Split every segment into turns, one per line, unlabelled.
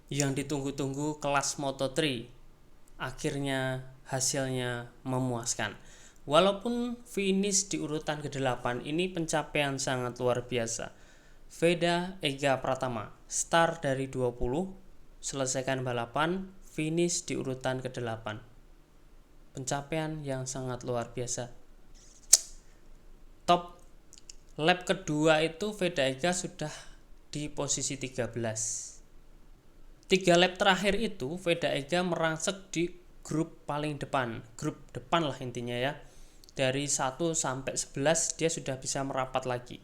yang ditunggu-tunggu kelas Moto3 akhirnya hasilnya memuaskan. Walaupun finish di urutan ke-8, ini pencapaian sangat luar biasa. Veda Ega Pratama start dari 20, selesaikan balapan, finish di urutan ke-8. Pencapaian yang sangat luar biasa. Top lap kedua itu Veda Ega sudah di posisi 13. 3 lap terakhir itu Veda Ega merangsek di grup paling depan, grup depan lah intinya ya. Dari 1 sampai 11 dia sudah bisa merapat lagi.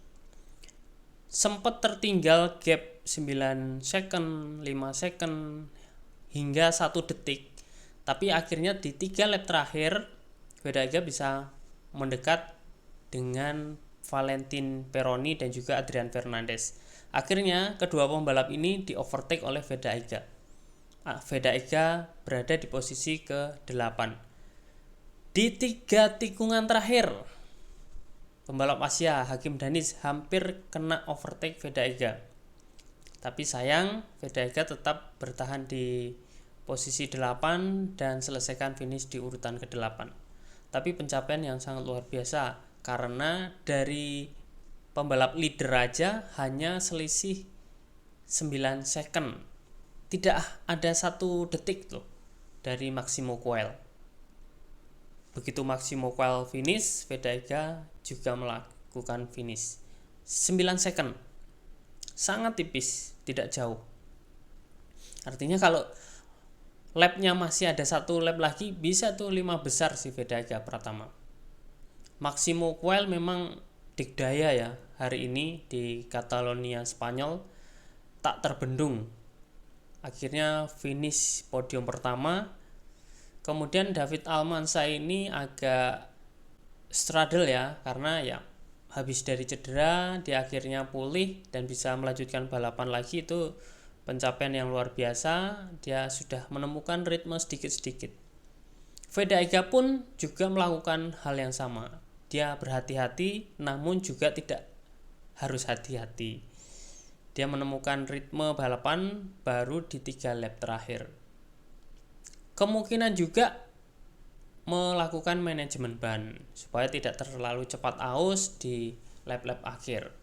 Sempat tertinggal gap 9 second, 5 second hingga 1 detik. Tapi akhirnya di 3 lap terakhir Veda Ega bisa mendekat dengan Valentin Peroni dan juga Adrian Fernandez. Akhirnya kedua pembalap ini di overtake oleh Veda Ega. Veda Ega berada di posisi ke-8. Di 3 tikungan terakhir, pembalap Asia Hakim Danis hampir kena overtake Veda Ega. Tapi sayang, Veda Ega tetap bertahan di posisi 8 dan selesaikan finish di urutan ke-8. Tapi pencapaian yang sangat luar biasa karena dari pembalap leader aja hanya selisih 9 second. Tidak ada 1 detik loh dari Maximo Coel. Begitu Maximo Coel finish, Veda Ega juga melakukan finish. 9 second. Sangat tipis, tidak jauh. Artinya kalau lapnya masih ada 1 lap lagi, bisa tuh 5 besar si Veda Ega Pratama. Maximo Coel memang dikdaya ya hari ini di Catalonia Spanyol, tak terbendung. Akhirnya finish podium pertama. Kemudian David Almanza ini agak struggle ya, karena ya habis dari cedera dia akhirnya pulih dan bisa melanjutkan balapan lagi. Itu pencapaian yang luar biasa. Dia sudah menemukan ritme sedikit-sedikit. Veda Ega pun juga melakukan hal yang sama. Dia berhati-hati namun juga tidak harus hati-hati. Dia menemukan ritme balapan baru di 3 lap terakhir. Kemungkinan juga melakukan manajemen ban supaya tidak terlalu cepat aus di lap-lap akhir.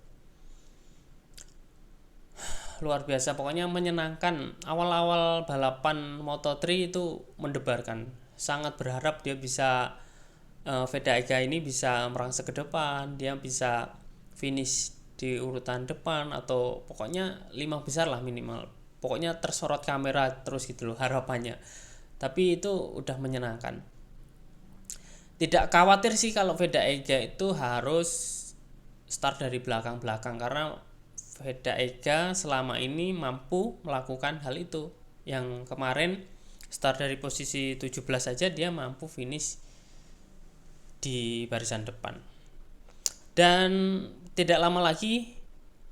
Luar biasa, pokoknya menyenangkan. Awal-awal balapan Moto3 itu mendebarkan. Sangat berharap dia bisa Veda Ega ini bisa merangsek ke depan, dia bisa finish di urutan depan atau pokoknya 5 besar lah minimal. Pokoknya tersorot kamera terus gitu loh harapannya. Tapi itu udah menyenangkan. Tidak khawatir sih kalau Veda Ega itu harus start dari belakang-belakang, karena Veda Ega selama ini mampu melakukan hal itu. Yang kemarin start dari posisi 17 saja dia mampu finish di barisan depan. Dan tidak lama lagi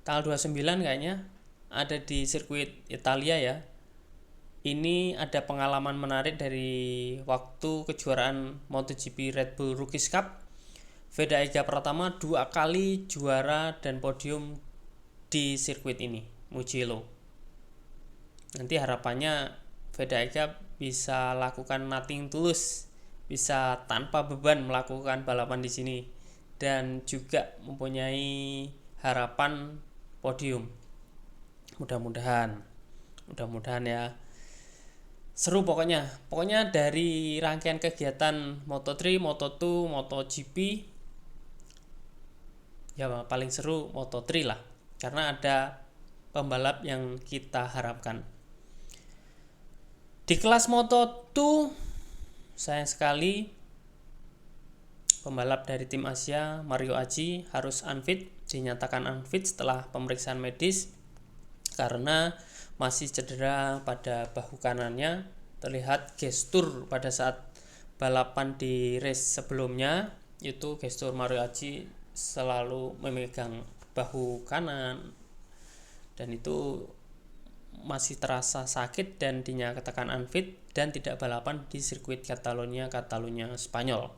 tanggal 29 kayaknya ada di sirkuit Italia ya. Ini ada pengalaman menarik dari waktu kejuaraan MotoGP Red Bull Rookies Cup. Veda Ega Pratama 2 kali juara dan podium di sirkuit ini, Mugello. Nanti harapannya Veda Ega bisa lakukan nothing tulus, bisa tanpa beban melakukan balapan di sini dan juga mempunyai harapan podium. Mudah-mudahan ya. Seru pokoknya dari rangkaian kegiatan Moto3, Moto2, MotoGP ya paling seru Moto3 lah, karena ada pembalap yang kita harapkan. Di kelas Moto2 sayang sekali pembalap dari tim Asia Mario Aji harus unfit, dinyatakan unfit setelah pemeriksaan medis karena masih cedera pada bahu kanannya. Terlihat gestur pada saat balapan di race sebelumnya, itu gestur Mario Aji selalu memegang bahu kanan dan itu masih terasa sakit dan dinyatakan unfit dan tidak balapan di sirkuit Catalonia Spanyol.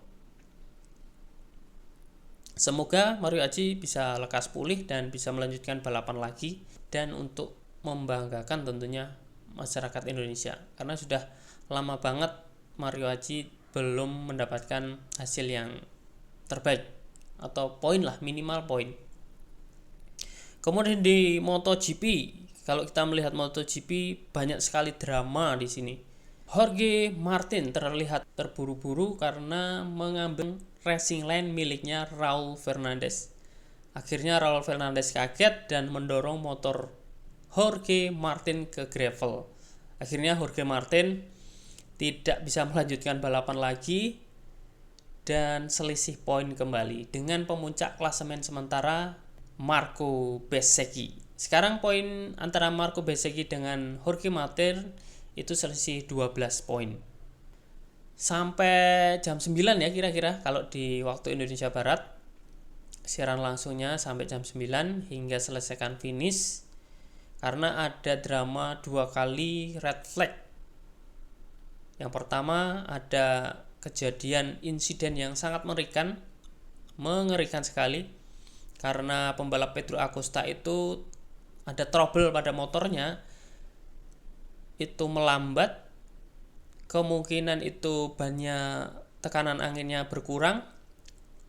Semoga Mario Aji bisa lekas pulih dan bisa melanjutkan balapan lagi, dan untuk membanggakan tentunya masyarakat Indonesia, karena sudah lama banget Mario Haji belum mendapatkan hasil yang terbaik atau poin lah, minimal poin. Kemudian di MotoGP, kalau kita melihat MotoGP banyak sekali drama di sini. Jorge Martin terlihat terburu-buru karena mengambil racing line miliknya Raul Fernandez. Akhirnya Raul Fernandez kaget dan mendorong motor Jorge Martin ke gravel. Akhirnya Jorge Martin tidak bisa melanjutkan balapan lagi dan selisih poin kembali dengan pemuncak klasemen sementara Marco Bezzecchi. Sekarang poin antara Marco Bezzecchi dengan Jorge Martin itu selisih 12 poin. Sampai jam 9 ya kira-kira kalau di waktu Indonesia Barat. Siaran langsungnya sampai jam 9 hingga selesaikan finish. Karena ada drama 2 kali red flag. Yang pertama ada kejadian insiden yang sangat mengerikan sekali. Karena pembalap Pedro Acosta itu ada trouble pada motornya, itu melambat, kemungkinan itu bannya tekanan anginnya berkurang,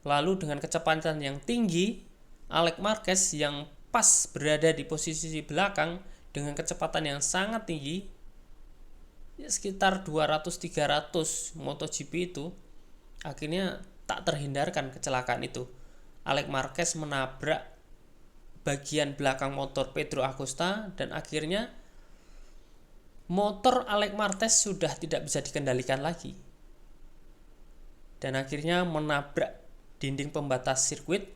lalu dengan kecepatan yang tinggi, Alex Marquez yang pas berada di posisi belakang dengan kecepatan yang sangat tinggi, ya sekitar 200-300 MotoGP itu, akhirnya tak terhindarkan kecelakaan itu. Alex Marquez menabrak bagian belakang motor Pedro Acosta dan akhirnya motor Alex Marquez sudah tidak bisa dikendalikan lagi. Dan akhirnya menabrak dinding pembatas sirkuit.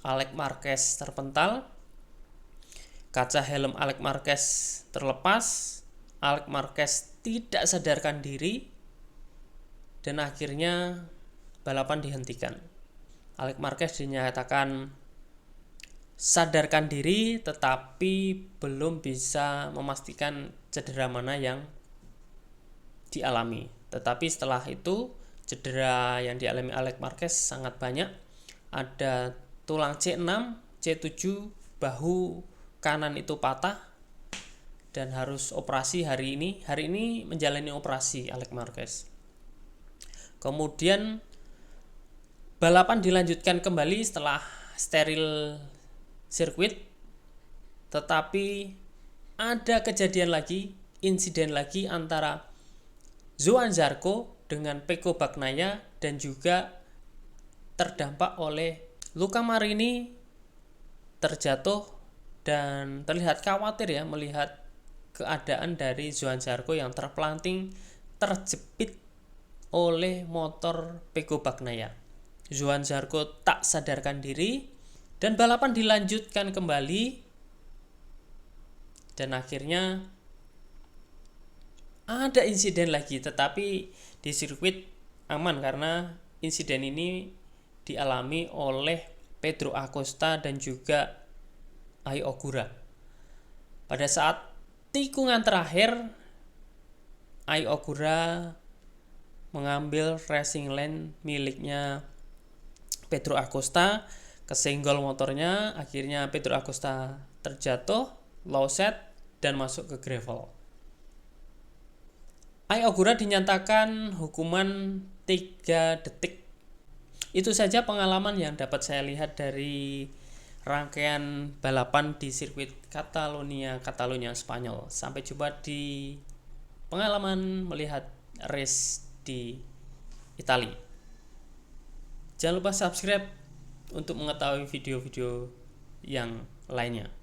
Alex Marquez terpental. Kaca helm Alex Marquez terlepas. Alex Marquez tidak sadarkan diri. Dan akhirnya balapan dihentikan. Alex Marquez dinyatakan sadarkan diri tetapi belum bisa memastikan cedera mana yang dialami. Tetapi setelah itu cedera yang dialami Alex Marquez sangat banyak. Ada tulang C6, C7, bahu kanan itu patah dan harus operasi hari ini. Hari ini menjalani operasi Alex Marquez. Kemudian balapan dilanjutkan kembali setelah steril sirkuit, tetapi ada kejadian lagi, insiden lagi antara Johann Zarco dengan Pecco Bagnaia dan juga terdampak oleh Luca Marini terjatuh dan terlihat khawatir ya melihat keadaan dari Johann Zarco yang terpelanting terjepit oleh motor Pecco Bagnaia. Johann Zarco tak sadarkan diri dan balapan dilanjutkan kembali dan akhirnya ada insiden lagi, tetapi di sirkuit aman karena insiden ini dialami oleh Pedro Acosta dan juga Ai Ogura. Pada saat tikungan terakhir, Ai Ogura mengambil racing lane miliknya Pedro Acosta, kesenggol motornya, akhirnya Pedro Acosta terjatuh, low set, dan masuk ke gravel. Ai Ogura dinyatakan hukuman 3 detik. Itu saja pengalaman yang dapat saya lihat dari rangkaian balapan di sirkuit Catalunya, Spanyol. Sampai jumpa di pengalaman melihat race di Italia. Jangan lupa subscribe untuk mengetahui video-video yang lainnya.